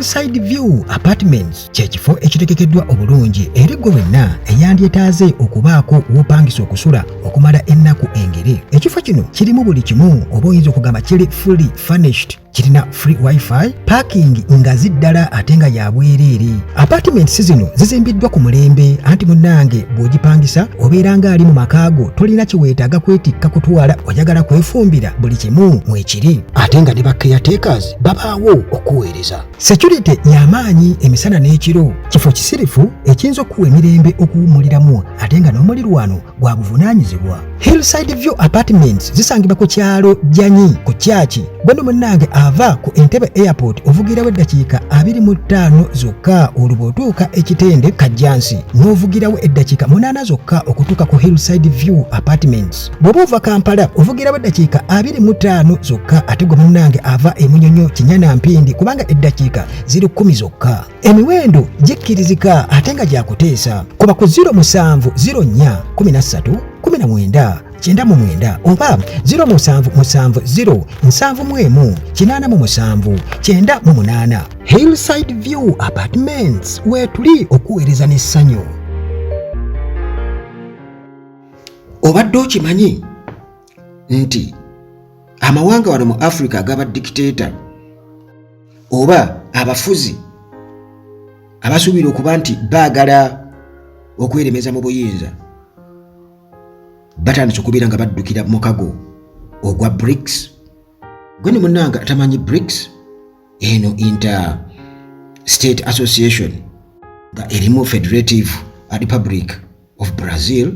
Hillside View Apartments kyekifo ekitegekeddwa obulungi eri gwe wenna eyandyetaaze okubaako w'opangisa okusula okumala ennaku engere. Ekifo kino kirimu buli kimu, oba oyinza okugamba kiri fully furnished. Kirina free wifi, parking nga ziddala ate nga ya bwereere. Apartments zino zizimbiddwa ku mulembe, anti munnange bw'ogipangisa obeera ng'ali mu makaago, tolina kiweetaaga kwetikka kutwala, oyagala kwefumbira buli kimu mwekiri. Ate nga ne ba caretakers babaawo okuweereza. Security y'amaanyi emisana n'ekiro. Kifo kisirifu ekiyinza okuwa emirembe okuwummuliramu ate nga n'omulirwano gwa buvunaanyizibwa. Hillside View Apartments zisangibwa ku kyalo Janyi ku Kyaki. Gwe nno munnange ava ku Entebbe Airport ovugirawo eddakiika 25 zokka olwo otuuka ekitende Kajjansi, n'ovugirawo eddakiika 8 zokka okutuuka ku Hillside View Apartments. Bw'oba ova Kampala ovugirawo eddakiika 25 zokka, ate gwe munnange ava e Munyonyo Kinyana Mpindi kubanga eddakiika ziri 10 zokka. Emiwendo gikkirizika ate nga gyakuteesa. Kuba ku 0704131999 oba 0770719898. Hillside View Apartments, wetuli okuweereza n'essanyu. Obadde okimanyi nti amawanga wano mu Africa agaba dictator oba abafuzi abasuubira okuba nti baagala okweremeza mu buyinza batandise okubeera nga baddukira mukago ogwa BRICS. Gwe ne munnanga atamanyi BRICS eno inter state association nga erimu Federative Republic of Brazil,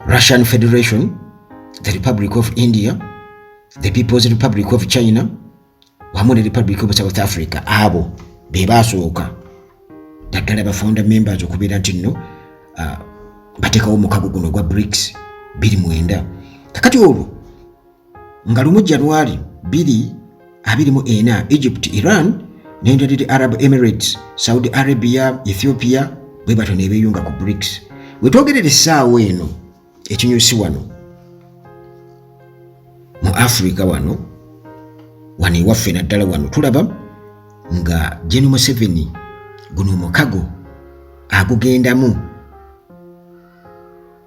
Russian Federation, the Republic of India, the People's Republic of China wamu ne Republic of South Africa. Abo be basooka daddala ba founder members okubeera nti nno batekawo mukago guno gwa BRICS 29. Kakati olwo nga 1 January 2024 Egypt, Iran ne United Arab Emirates, Saudi Arabia, Ethiopia bwe bato ne beeyunga ku BRICS. Wetwogerera essaawa eno ekinyusi wano mu Africa wano ewaffe naddala wano tulaba nga General Museveni guno mukago agugendamu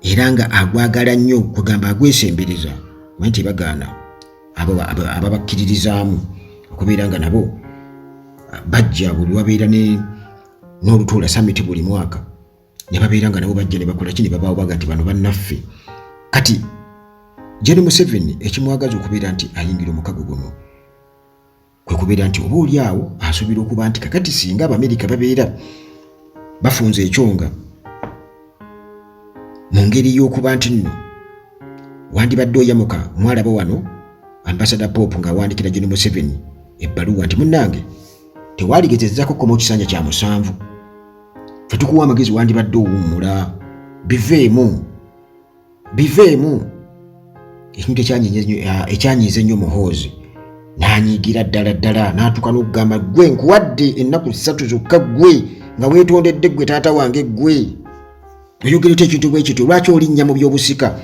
era nga agwagala nnyo, kugamba agwesembereza nti bagaana ababakkiririzaamu okubeera nga nabo bajja buli wabeera n'olutuula summit buli mwaka ne babeera nga nabo bajja ne bakola ki ne babaawo baga nti bano bannaffe. Kati General Museveni ekimwagaza okubeera nti ayingira omukago guno kwe kubeera nti oba oli awo asuubira okuba nti kakati singa Abamerika babeera bafunze ekyonga mu ngeri y'okuba nti nno wandibadde oyamuka mwalaba wano Ambassador Pope ng'awandiikira General Museveni ebbaluwa nti munnange tewaligezezzaako koma ekisanja kya 7 fe tukuwa amagezi wandibadde owummula biveemu ekintu ekyanyiiza ennyo muhoozi n'anyiigira ddala n'atuuka n'okugamba gwe nkuwadde ennaku 3 zokka gwe nga weetondedde gwe taata wange gwe oyogerete ekintu bwe kityo lwaki olinnya mu by'obusika.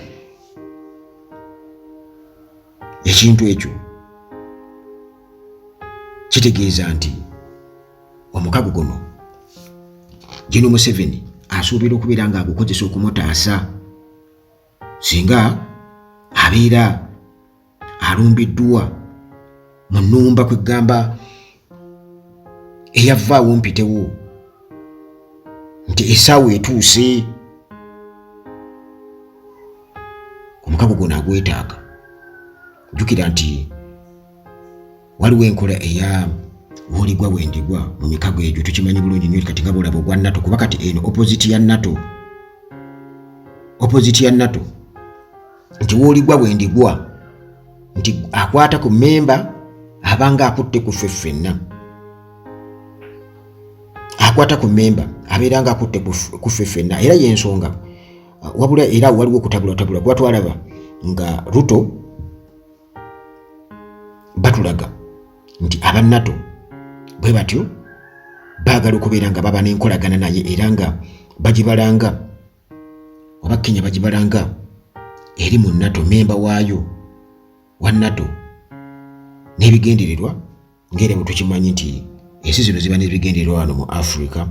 Ekintu ekyo kitegeeza nti omukago guno General Museveni asuubira okubeera nga agukozesa okumutaasa singa abeera alumbiddwa mu nnumba kwegamba eyavaawo mpitewo nti essaawa etuuse. Omukago guno agwetaaga. Jjukira nti waliwo enkola eya woligwa wendigwa mu mikago egyo tukimanyi bulungi nnyo kati nga bwolaba ogwa NATO, kuba kati eno opposite ya NATO nti woligwa wendigwa nti akwata ku memba abanga akutte ku ffenna, akwata ku memba abeera nga akutte ku ffenna. Era y'ensonga wabula era waliwo okutabula kuba twalaba nga Ruto batulaga nti aba NATO bwe batyo baagala okubeera nga baba n'enkolagana naye era nga bagibalanga oba Kenya bagibalanga eri mu NATO, memba waayo wa NATO n'ebigendererwa ngere bwe tukimanyi nti ensi zino ziba n'ebigendererwa wano mu Africa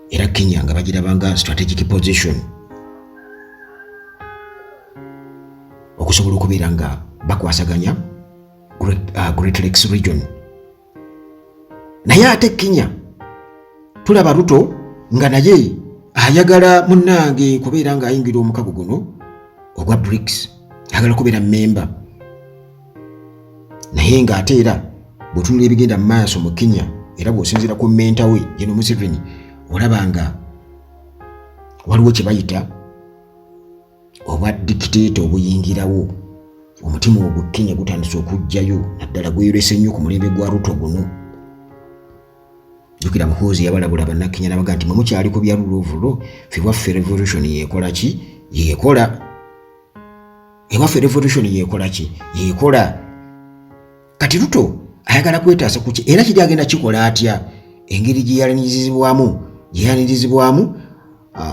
era Kenya nga bagirabanga strategic position okusobola okubeera nga bakwasaganya Great Lakes region. Naye ate Kenya tulaba Ruto nga naye ayagala munnange kubeera nga ayingira omukago guno ogwa BRICS, ayagala kubeera member. Naye nga ate era bw'otunula ebigenda mu maaso mu Kenya era bw'osinziira ku menta we General Museveni olaba nga waliwo kye bayita obwa dictator obuyingirawo. Omutima ogwo Kenya gutandise okujjayo naddala gweyolese nnyo ku mulembe gwa Ruto guno. Jukira Muhoozi yabalabula bannakenya n'abaga nti mwe mukyali ku bya luluvulo ffe waffe revolution yeekola ki? Yeekola. Ewaffe revolution yeekola ki? Yeekola. Kati Ruto ayagala kwetaasa ku ki era kiri agenda kikola atya? Engeri gye yalanirizibwamu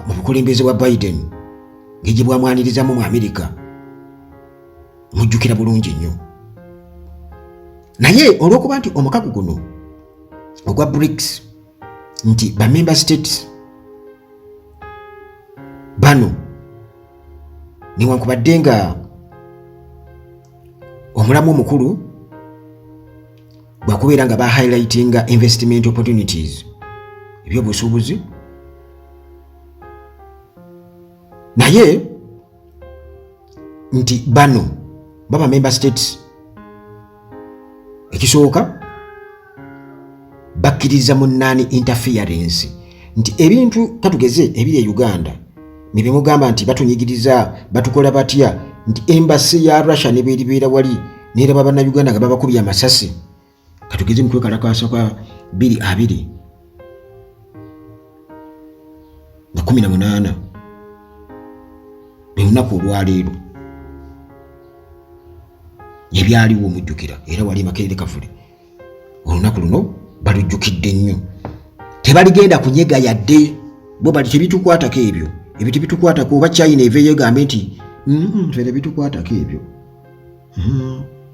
mu bukulembeze bwa Biden ng'egye bwamwanirizamu mu Amerika mujjukira bulungi nnyo. Naye olw'okuba nti omukago guno ogwa BRICS nti ba member states bano newankubadde nga omulamu omukulu bwakubeera nga highlightinga investment opportunities ebyobusuubuzi, naye nti bano baba member states ekisooka bakkiriza mu non-interference nti ebintu katugeze ebiri e Uganda ne mugamba nti batunyigiriza batukola batya nti embassy ya Russia ne beeribeera wali n'eraba bannayuganda nga babakubye amasasi katugeze mu kwekalakaasa kwa 2020 na 18 lunaku olwaleero ebyaliwo mujjukira era wali Makerere Kavule olunaku luno balujjukidde nnyo. Tebaligenda kunyega yadde bo bali tebitukwatako ebyo tebitukwatako oba China eveeyo egambe nti fere bitukwatako ebyo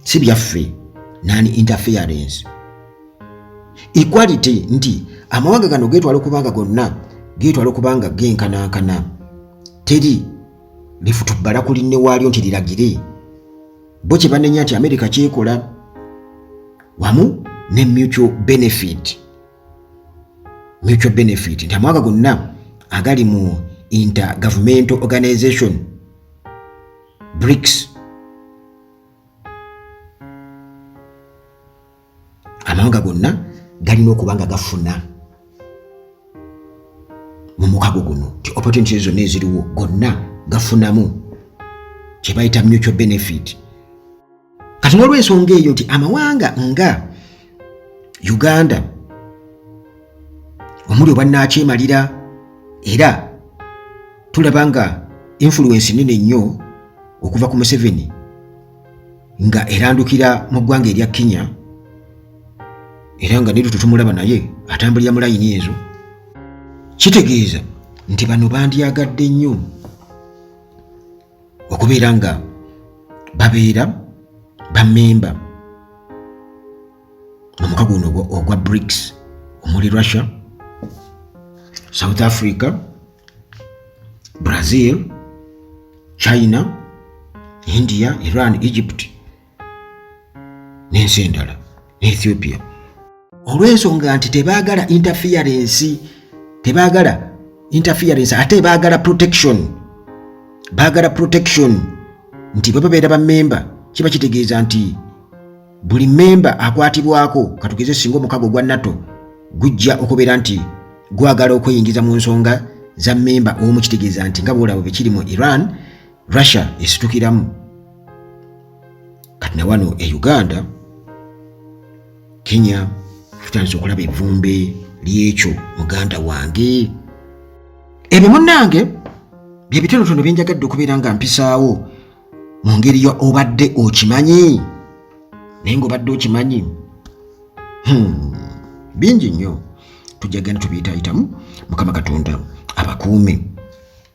si byaffe. Non-interference equality nti amawanga gano geetwala okubanga gonna geetwala okubanga genkanankana teri lifutubala kulinne waalyo nti liragire bo kye banenya nti America kyekola wamu ne mutual benefit nti amawanga gonna agali mu intergovernmental organization BRICS amawanga gonna galina okubanga gafuna mu mukago guno ti opportunities zonna eziriwo gonna gafunamu kye bayita mutual benefit. Kati n'olw'ensonga eyo nti amawanga nga Uganda omuli obwannakyemalira era tulaba nga influence nene nnyo okuva ku Museveni nga erandukira mu ggwanga erya Kenya era nga nero tutumulaba naye atambulira mu layini ezo, kitegeeza nti bano bandyagadde nnyo okubeera nga babeera bamemba mu mukago guno ogwa BRICS omuli Russia, South Africa, Brazil, China, India, Iran, Egypt n'ensi endala ne Ethiopia. Olw'ensonga nti tebaagala interference ate baagala protection nti bwe babeera bammemba kiba kitegeeza nti buli memba akwatibwako katugeze singa omukago gwa NATO gujja okubeera nti gwagala okweyingiza mu nsonga za memba omu, kitegeeza nti nga bwolaba bwe kiri mu Iran, Russia esitukiramu. Kati na wano e Uganda, Kenya tutandise okulaba evvumbe lyekyo muganda wange. Ebyo munnange bye bitonotono bye njagadde okubeera nga mpisaawo mu ngeri yo obadde okimanyi naye ng'obadde okimanyi bingi nnyo tujja genda tubiyitayitamu. Mukama Katonda abakuume.